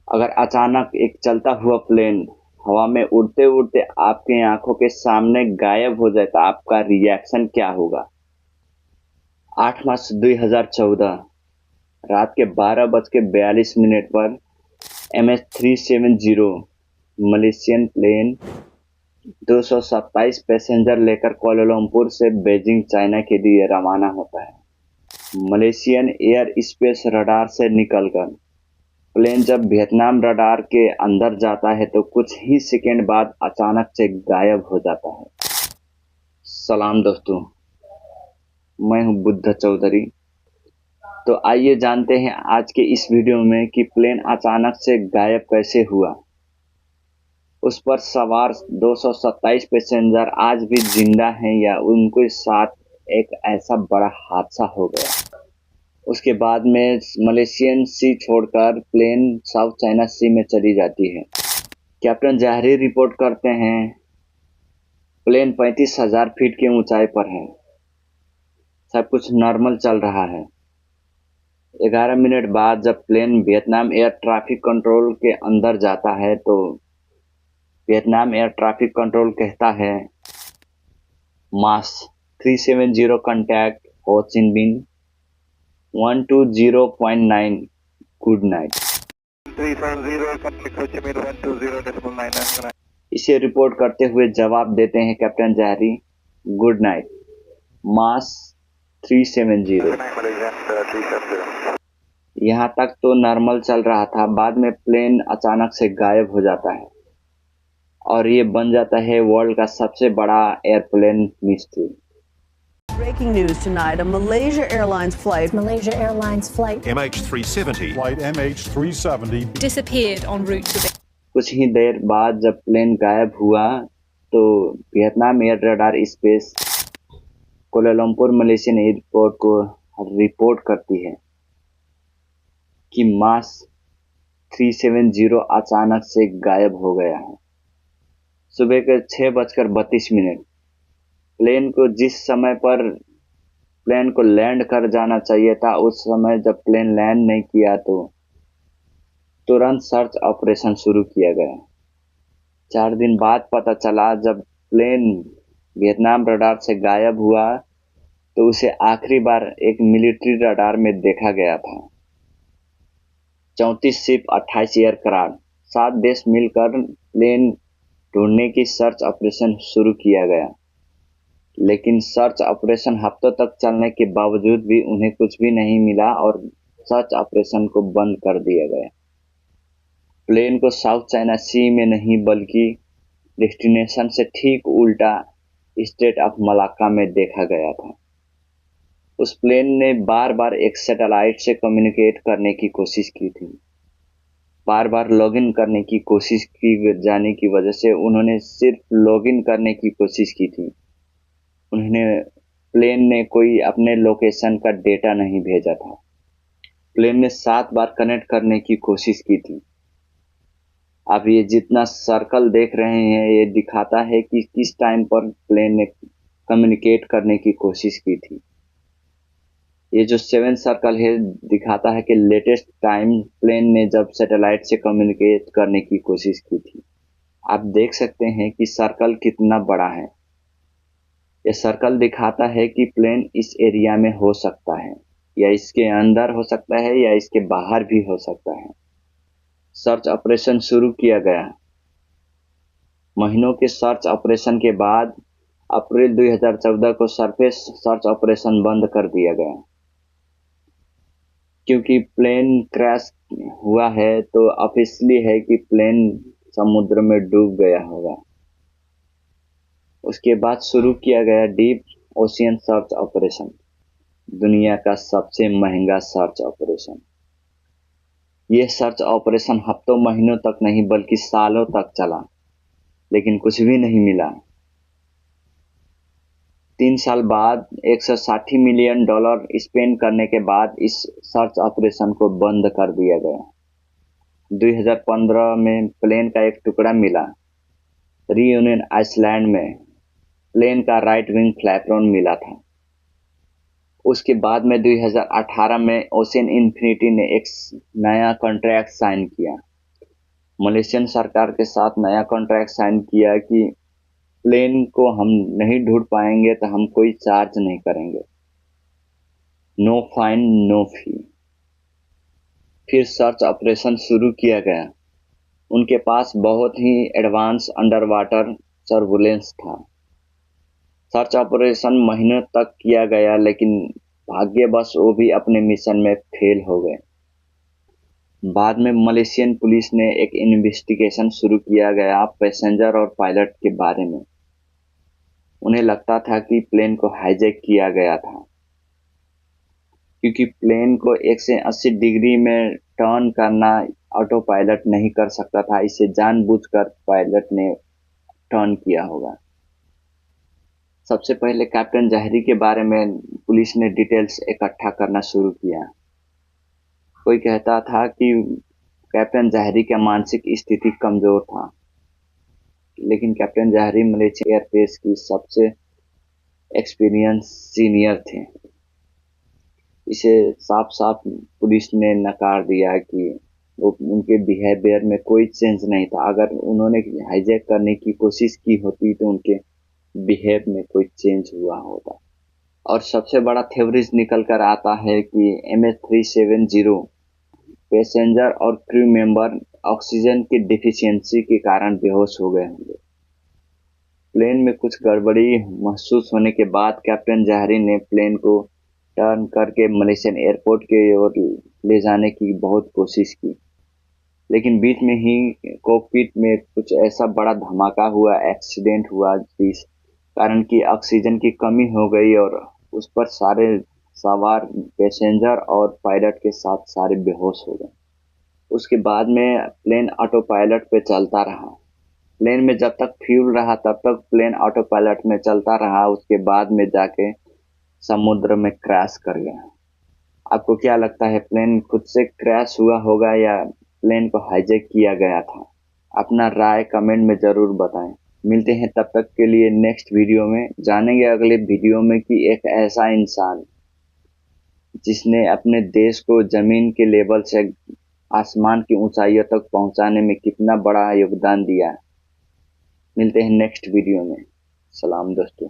अगर अचानक एक चलता हुआ प्लेन हवा में उड़ते उड़ते आपके आंखों के सामने गायब हो जाए तो आपका रिएक्शन क्या होगा? 8 मार्च 2014 रात के 12:42 पर MH370 मलेशियन प्लेन 227 पैसेंजर लेकर कुआलालंपुर से बीजिंग चाइना के लिए रवाना होता है। मलेशियन एयर स्पेस रडार से निकलकर प्लेन जब वियतनाम रडार के अंदर जाता है तो कुछ ही सेकंड बाद अचानक से गायब हो जाता है। सलाम दोस्तों, मैं हूं बुद्ध चौधरी। तो आइए जानते हैं आज के इस वीडियो में कि प्लेन अचानक से गायब कैसे हुआ। उस पर सवार 227 पैसेंजर आज भी जिंदा हैं या उनके साथ एक ऐसा बड़ा हादसा हो गया। उसके बाद में मलेशियन सी छोड़कर प्लेन साउथ चाइना सी में चली जाती है। कैप्टन जहरी रिपोर्ट करते हैं प्लेन 35,000 फीट की ऊंचाई पर है। सब कुछ नॉर्मल चल रहा है। 11 मिनट बाद जब plane Vietnam air traffic control के अंदर जाता है तो वियतनाम एयर ट्रैफिक कंट्रोल कहता है मास 370 कांटेक्ट हो चिन मिन 120.9 गुड नाइट। 370 इसे रिपोर्ट करते हुए जवाब देते हैं कैप्टन जहरी गुड नाइट मास 370। यहाँ तक तो नॉर्मल चल रहा था, बाद में प्लेन अचानक से गायब हो जाता है और ये बन जाता है वर्ल्ड का सबसे बड़ा airplane mystery. Breaking news tonight, a Malaysia Airlines flight MH370 Flight MH370 disappeared en route to कुछ ही देर बाद जब प्लेन गायब हुआ तो Vietnam air radar space Kuala Lumpur Malaysian airport को रिपोर्ट करती है कि मास 370 अचानक से गायब हो गया है। सुबह के 6:32 प्लेन को जिस समय पर प्लेन को लैंड कर जाना चाहिए था उस समय जब प्लेन लैंड नहीं किया तो तुरंत सर्च ऑपरेशन शुरू किया गया। 4 दिन बाद पता चला जब प्लेन वियतनाम रडार से गायब हुआ तो उसे आखिरी बार एक मिलिट्री रडार में देखा गया था। 34 शिप 28 एयरक्राफ्ट 7 देश मिलकर प्लेन ढूंढने की सर्च ऑपरेशन शुरू किया गया, लेकिन सर्च ऑपरेशन हफ्तों तक चलने के बावजूद भी उन्हें कुछ भी नहीं मिला और सर्च ऑपरेशन को बंद कर दिया गया। प्लेन को साउथ चाइना सी में नहीं बल्कि डेस्टिनेशन से ठीक उल्टा स्ट्रेट ऑफ मलाक्का में देखा गया था। उस प्लेन ने बार बार एक सैटेलाइट से कम्युनिकेट करने की कोशिश की थी। बार बार लॉगिन करने की कोशिश की जाने की वजह से उन्होंने सिर्फ लॉगिन करने की कोशिश की थी। प्लेन ने कोई अपने लोकेशन का डेटा नहीं भेजा था। प्लेन ने 7 बार कनेक्ट करने की कोशिश की थी। आप ये जितना सर्कल देख रहे हैं ये दिखाता है कि किस टाइम पर प्लेन ने कम्युनिकेट करने की कोशिश की थी। ये जो 7 सर्कल है दिखाता है कि लेटेस्ट टाइम प्लेन ने जब सैटेलाइट से कम्युनिकेट करने की कोशिश की थी। आप देख सकते हैं कि सर्कल कितना बड़ा है। यह सर्कल दिखाता है कि प्लेन इस एरिया में हो सकता है या इसके अंदर हो सकता है या इसके बाहर भी हो सकता है। सर्च ऑपरेशन शुरू किया गया। महीनों के सर्च ऑपरेशन के बाद अप्रैल 2014 को सरफेस सर्च ऑपरेशन बंद कर दिया गया। क्योंकि प्लेन क्रैश हुआ है तो ऑफिशियली है कि प्लेन समुद्र में डूब गया होगा। उसके बाद शुरू किया गया डीप ओशियन सर्च ऑपरेशन, दुनिया का सबसे महंगा सर्च ऑपरेशन। यह सर्च ऑपरेशन हफ्तों महीनों तक नहीं बल्कि सालों तक चला, लेकिन कुछ भी नहीं मिला। 3 साल बाद $160 मिलियन स्पेंड करने के बाद इस सर्च ऑपरेशन को बंद कर दिया गया। 2015 में प्लेन का एक टुकड़ा मिला। रियूनियन आइसलैंड में प्लेन का राइट विंग फ्लैपरोन मिला था। उसके बाद में 2018 में ओशियन इन्फिनिटी ने एक नया कॉन्ट्रैक्ट साइन किया। मलेशियन सरकार के साथ नया कॉन्ट्रैक्ट साइन किया कि प्लेन को हम नहीं ढूंढ पाएंगे तो हम कोई चार्ज नहीं करेंगे, नो फाइन नो फी। फिर सर्च ऑपरेशन शुरू किया गया। उनके पास बहुत ही एडवांस अंडर वाटर सर्विलेंस था। सर्च ऑपरेशन महीनों तक किया गया, लेकिन भाग्यवश वो भी अपने मिशन में फेल हो गए। बाद में मलेशियन पुलिस ने एक इन्वेस्टिगेशन शुरू किया गया पैसेंजर और पायलट के बारे में। उन्हें लगता था कि प्लेन को हाईजैक किया गया था, क्योंकि प्लेन को 180 डिग्री में टर्न करना ऑटो पायलट नहीं कर सकता था। इसे जानबूझकर पायलट ने टर्न किया होगा। सबसे पहले कैप्टन जहरी के बारे में पुलिस ने डिटेल्स इकट्ठा करना शुरू किया। कोई कहता था कि कैप्टन जहरी का मानसिक स्थिति कमजोर था, लेकिन कैप्टन जहरी मलेशिया एयरफोर्स की सबसे एक्सपीरियंस सीनियर थे। इसे साफ साफ पुलिस ने नकार दिया कि उनके बिहेवियर में कोई चेंज नहीं था। अगर उन्होंने हाईजैक करने की कोशिश की होती तो उनके बिहेव में कोई चेंज हुआ होता। और सबसे बड़ा थ्योरीज निकल कर आता है कि MH370 पैसेंजर और क्रू मेंबर ऑक्सीजन की डिफिशियंसी के कारण बेहोश हो गए होंगे। प्लेन में कुछ गड़बड़ी महसूस होने के बाद कैप्टन जहरी ने प्लेन को टर्न करके मलेशियन एयरपोर्ट के ओर ले जाने की बहुत कोशिश की, लेकिन बीच में ही कॉकपिट में कुछ ऐसा बड़ा धमाका हुआ, एक्सीडेंट हुआ, जिस कारण की ऑक्सीजन की कमी हो गई और उस पर सारे सवार पैसेंजर और पायलट के साथ सारे बेहोश हो गए। उसके बाद में प्लेन ऑटो पायलट पे चलता रहा। प्लेन में जब तक फ्यूल रहा तब तक प्लेन ऑटो पायलट में चलता रहा। उसके बाद में जाके समुद्र में क्रैश कर गया। आपको क्या लगता है, प्लेन खुद से क्रैश हुआ होगा या प्लेन को हाईजैक किया गया था? अपना राय कमेंट में जरूर बताएं। मिलते हैं तब तक के लिए नेक्स्ट वीडियो में। जानेंगे अगले वीडियो में कि एक ऐसा इंसान जिसने अपने देश को जमीन के लेवल से आसमान की ऊंचाइयों तक पहुंचाने में कितना बड़ा योगदान दिया। मिलते हैं नेक्स्ट वीडियो में। सलाम दोस्तों।